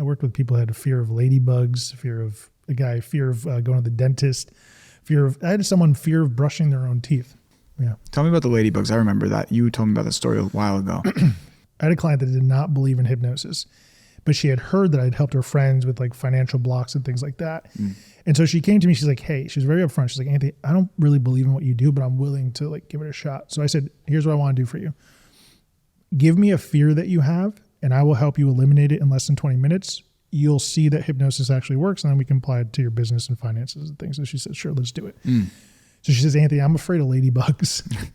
I worked with people who had a fear of ladybugs, fear of going to the dentist, I had someone fear of brushing their own teeth. Yeah. Tell me about the ladybugs. I remember that. You told me about the story a while ago. I had a client that did not believe in hypnosis, but she had heard that I'd helped her friends with like financial blocks and things like that. And so she came to me, she's like, hey, she was very upfront. She's like, Anthony, I don't really believe in what you do, but I'm willing to like give it a shot. So I said, here's what I want to do for you. Give me a fear that you have and I will help you eliminate it in less than 20 minutes. You'll see that hypnosis actually works and then we can apply it to your business and finances and things. So she said, sure, let's do it. So she says, Anthony, I'm afraid of ladybugs.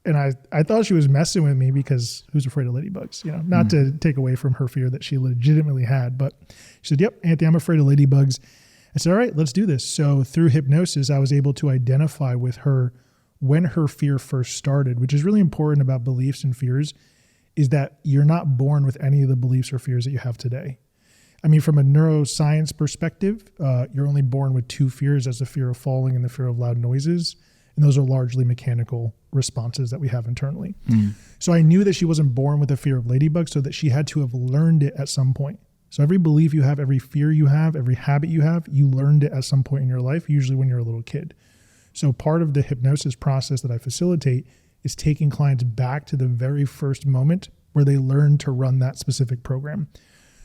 And I thought she was messing with me because who's afraid of ladybugs? You know, not to take away from her fear that she legitimately had, but she said, yep, Anthony, I'm afraid of ladybugs. I said, all right, let's do this. So through hypnosis, I was able to identify with her when her fear first started, which is really important about beliefs and fears, is that you're not born with any of the beliefs or fears that you have today. I mean, from a neuroscience perspective, you're only born with two fears. That's the fear of falling and the fear of loud noises. And those are largely mechanical responses that we have internally. So I knew that she wasn't born with a fear of ladybugs, so that she had to have learned it at some point. So every belief you have, every fear you have, every habit you have, you learned it at some point in your life, usually when you're a little kid. So part of the hypnosis process that I facilitate is taking clients back to the very first moment where they learned to run that specific program.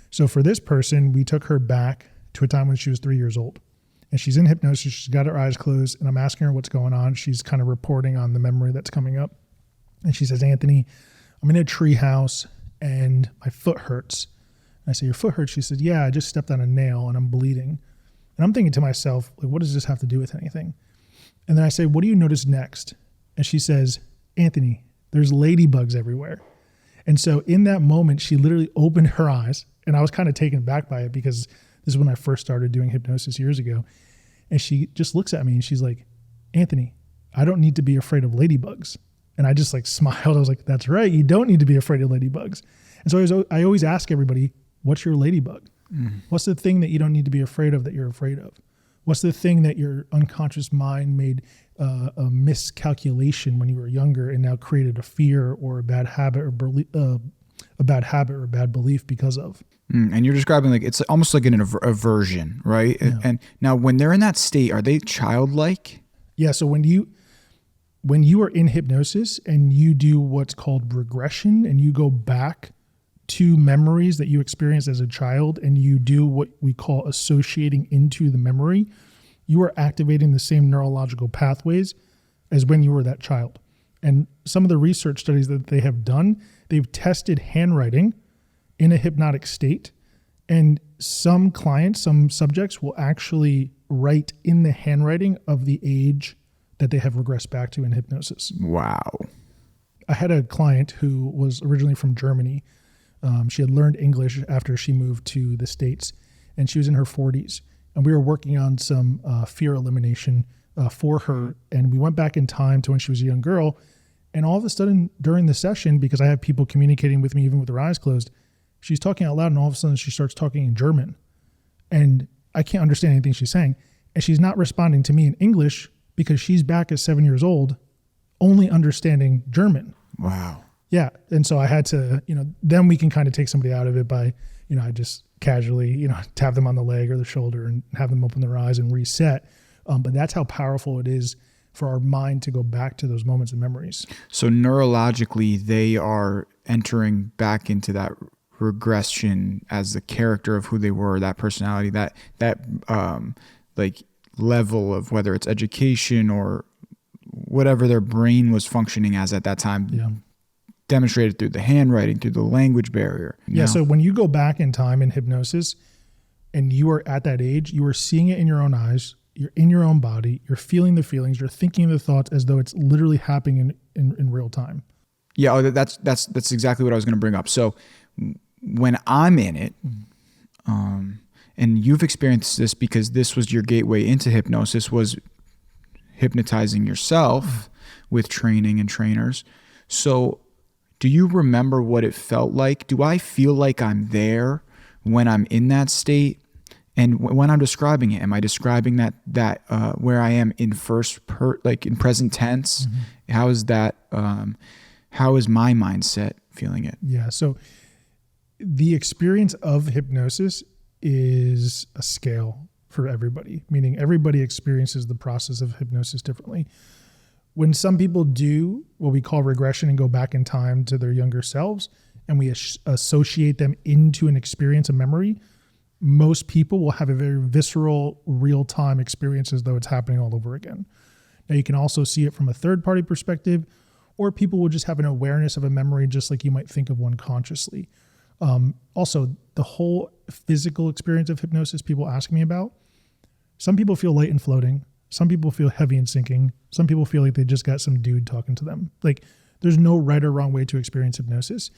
So for this person, we took her back to a time when she was 3 years old. And she's in hypnosis, she's got her eyes closed, and I'm asking her what's going on. She's kind of reporting on the memory that's coming up. And she says, Anthony, I'm in a tree house and my foot hurts. And I say, your foot hurts? She said, yeah, I just stepped on a nail and I'm bleeding. And I'm thinking to myself, like, what does this have to do with anything? And then I say, what do you notice next? And she says, Anthony, there's ladybugs everywhere. And so in that moment, she literally opened her eyes, and I was kind of taken back by it because this is when I first started doing hypnosis years ago. And she just looks at me and she's like, Anthony, I don't need to be afraid of ladybugs. And I just like smiled. I was like, that's right. You don't need to be afraid of ladybugs. And so I always ask everybody, what's your ladybug? What's the thing that you don't need to be afraid of that you're afraid of? What's the thing that your unconscious mind made a miscalculation when you were younger and now created a fear or a bad habit or a bad belief because of? And you're describing like it's almost like an aversion, right? Yeah. And now when they're in that state, are they childlike? Yeah. So when you are in hypnosis and you do what's called regression and you go back to memories that you experienced as a child and you do what we call associating into the memory, you are activating the same neurological pathways as when you were that child. And some of the research studies that they have done, they've tested handwriting in a hypnotic state. And some clients, some subjects will actually write in the handwriting of the age that they have regressed back to in hypnosis. Wow. I had a client who was originally from Germany. She had learned English after she moved to the States, and she was in her 40s. And we were working on some fear elimination for her. And we went back in time to when she was a young girl. And all of a sudden during the session, because I have people communicating with me even with their eyes closed, she's talking out loud, and all of a sudden she starts talking in German. And I can't understand anything she's saying. And she's not responding to me in English because she's back at 7 years old, only understanding German. Wow. Yeah. And so I had to, then we can kind of take somebody out of it by, I just casually, tap them on the leg or the shoulder and have them open their eyes and reset. But that's how powerful it is for our mind to go back to those moments and memories. So neurologically, they are entering back into that regression as the character of who they were, that personality, that like level of whether it's education or whatever their brain was functioning as at that time. Yeah. Demonstrated through the handwriting, through the language barrier. Yeah. So when you go back in time in hypnosis and you are at that age, you are seeing it in your own eyes, you're in your own body, you're feeling the feelings, you're thinking the thoughts as though it's literally happening in real time. Yeah. That's exactly what I was going to bring up. So when I'm in it, and you've experienced this because this was your gateway into hypnosis, was hypnotizing yourself with training and trainers. So do you remember what it felt like? Do I feel like I'm there when I'm in that state? And when I'm describing it, am I describing that where I am in like in present tense? Mm-hmm. How is that? How is my mindset feeling it? Yeah. So the experience of hypnosis is a scale for everybody, meaning everybody experiences the process of hypnosis differently. When some people do what we call regression and go back in time to their younger selves, and we associate them into an experience, a memory, most people will have a very visceral, real-time experience as though it's happening all over again. Now, you can also see it from a third-party perspective, or people will just have an awareness of a memory just like you might think of one consciously. Also, the whole physical experience of hypnosis people ask me about, some people feel light and floating. Some people feel heavy and sinking. Some people feel like they just got some dude talking to them. Like, there's no right or wrong way to experience hypnosis.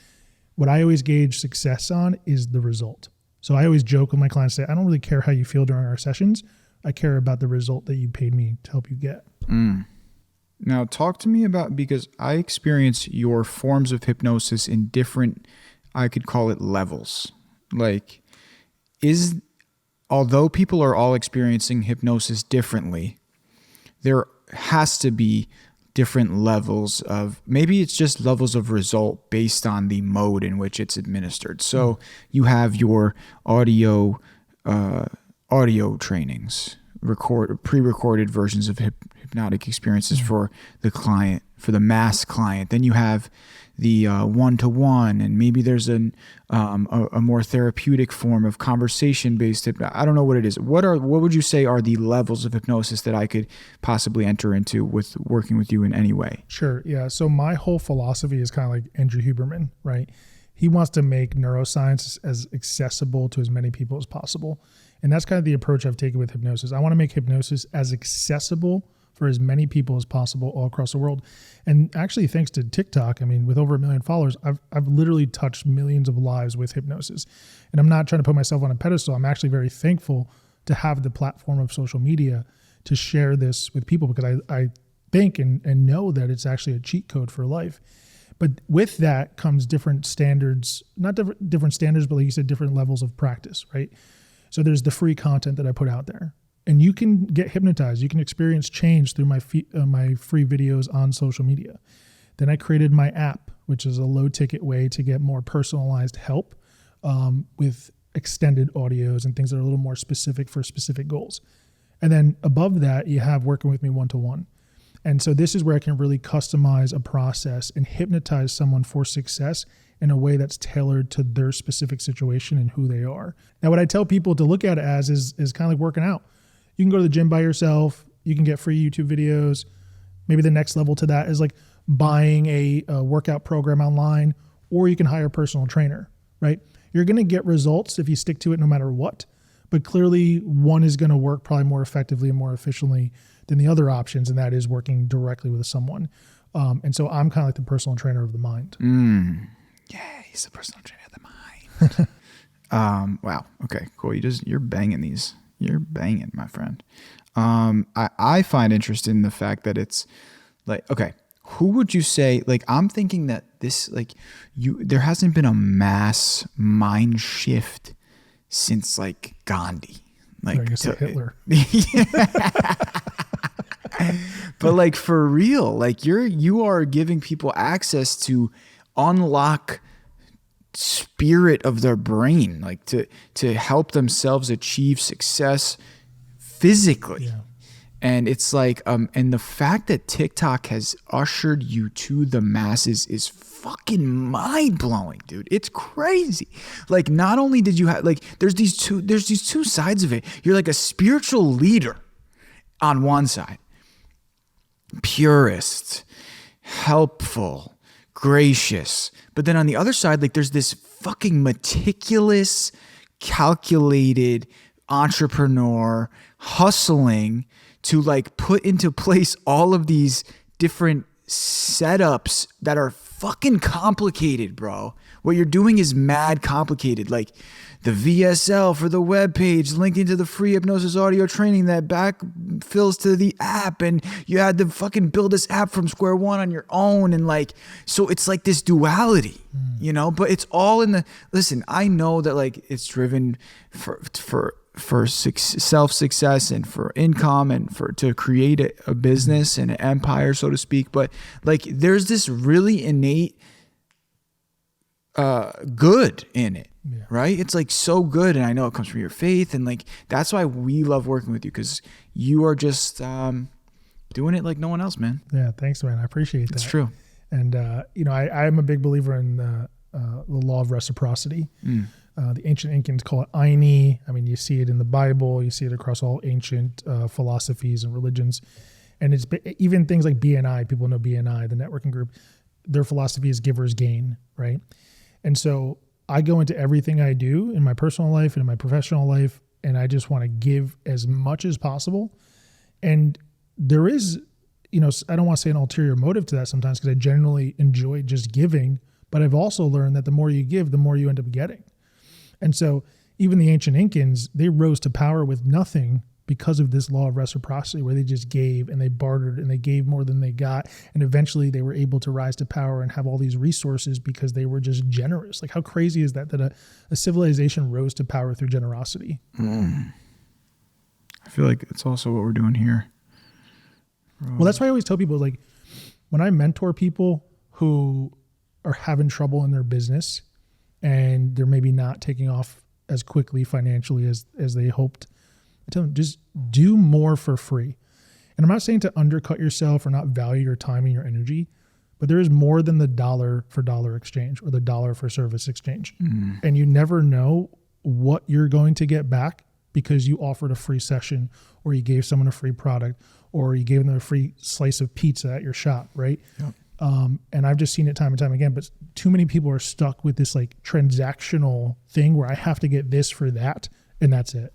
What I always gauge success on is the result. So I always joke with my clients, say, I don't really care how you feel during our sessions. I care about the result that you paid me to help you get. Now, talk to me about, because I experience your forms of hypnosis in different, I could call it levels. Like, although people are all experiencing hypnosis differently, there has to be different levels of, maybe it's just levels of result based on the mode in which it's administered. So you have your audio trainings, pre-recorded versions of hypnotic experiences for the client, for the mass client. Then you have the one-to-one, and maybe there's a more therapeutic form of conversation-based hypnosis. I don't know what it is. What would you say are the levels of hypnosis that I could possibly enter into with working with you in any way? Sure. Yeah. So my whole philosophy is kind of like Andrew Huberman, right? He wants to make neuroscience as accessible to as many people as possible. And that's kind of the approach I've taken with hypnosis. I want to make hypnosis as accessible for as many people as possible all across the world. And actually, thanks to TikTok, I mean, with over 1 million followers, I've literally touched millions of lives with hypnosis. And I'm not trying to put myself on a pedestal. I'm actually very thankful to have the platform of social media to share this with people, because I think and know that it's actually a cheat code for life. But with that comes different standards, not different standards, but like you said, different levels of practice, right? So there's the free content that I put out there. And you can get hypnotized. You can experience change through my free videos on social media. Then I created my app, which is a low-ticket way to get more personalized help with extended audios and things that are a little more specific for specific goals. And then above that, you have working with me one-to-one. And so this is where I can really customize a process and hypnotize someone for success in a way that's tailored to their specific situation and who they are. Now, what I tell people to look at it as is kind of like working out. You can go to the gym by yourself. You can get free YouTube videos. Maybe the next level to that is like buying a workout program online, or you can hire a personal trainer, right? You're going to get results if you stick to it no matter what. But clearly one is going to work probably more effectively and more efficiently than the other options, and that is working directly with someone. And so I'm kind of like the personal trainer of the mind. Yeah, he's the personal trainer of the mind. Wow. Okay, cool. You're banging these. You're banging, my friend. I find interest in the fact that it's like, okay, who would you say, like, I'm thinking that this, like, there hasn't been a mass mind shift since like Gandhi. Like, I guess Hitler. But like, for real, like you are giving people access to unlock spirit of their brain, like to help themselves achieve success physically. Yeah. And it's like, and the fact that TikTok has ushered you to the masses is fucking mind blowing, dude. It's crazy. Like, not only did you have, like, there's these two sides of it. You're like a spiritual leader on one side, purist, helpful, gracious. But then on the other side, like, there's this fucking meticulous, calculated entrepreneur hustling to like put into place all of these different setups that are fucking complicated, bro. What you're doing is mad complicated. Like the VSL for the web page linked into the free hypnosis audio training that backfills to the app, and you had to fucking build this app from square one on your own. And like, so it's like this duality, you know, but it's all in the, listen, I know that like it's driven for self-success and for income and to create a business and an empire, so to speak. But like, there's this really innate good in it. Yeah. Right? It's like so good. And I know it comes from your faith. And like, that's why we love working with you, because you are just doing it like no one else, man. Yeah. Thanks, man. I appreciate that. It's true. And, I'm a big believer in the law of reciprocity. The ancient Incans call it Aini. I mean, you see it in the Bible, you see it across all ancient philosophies and religions. And it's even things like BNI, people know BNI, the networking group, their philosophy is givers gain, right? And so I go into everything I do in my personal life and in my professional life, and I just want to give as much as possible. And there is, I don't want to say an ulterior motive to that sometimes, because I generally enjoy just giving, but I've also learned that the more you give, the more you end up getting. And so even the ancient Incans, they rose to power with nothing because of this law of reciprocity, where they just gave and they bartered and they gave more than they got. And eventually they were able to rise to power and have all these resources because they were just generous. Like, how crazy is that a civilization rose to power through generosity? I feel like it's also what we're doing here. Well, that's why I always tell people, like, when I mentor people who are having trouble in their business and they're maybe not taking off as quickly financially as they hoped, I tell them, just do more for free. And I'm not saying to undercut yourself or not value your time and your energy, but there is more than the dollar for dollar exchange or the dollar for service exchange. And you never know what you're going to get back because you offered a free session, or you gave someone a free product, or you gave them a free slice of pizza at your shop, right? Yep. And I've just seen it time and time again, but too many people are stuck with this like transactional thing where I have to get this for that, and that's it.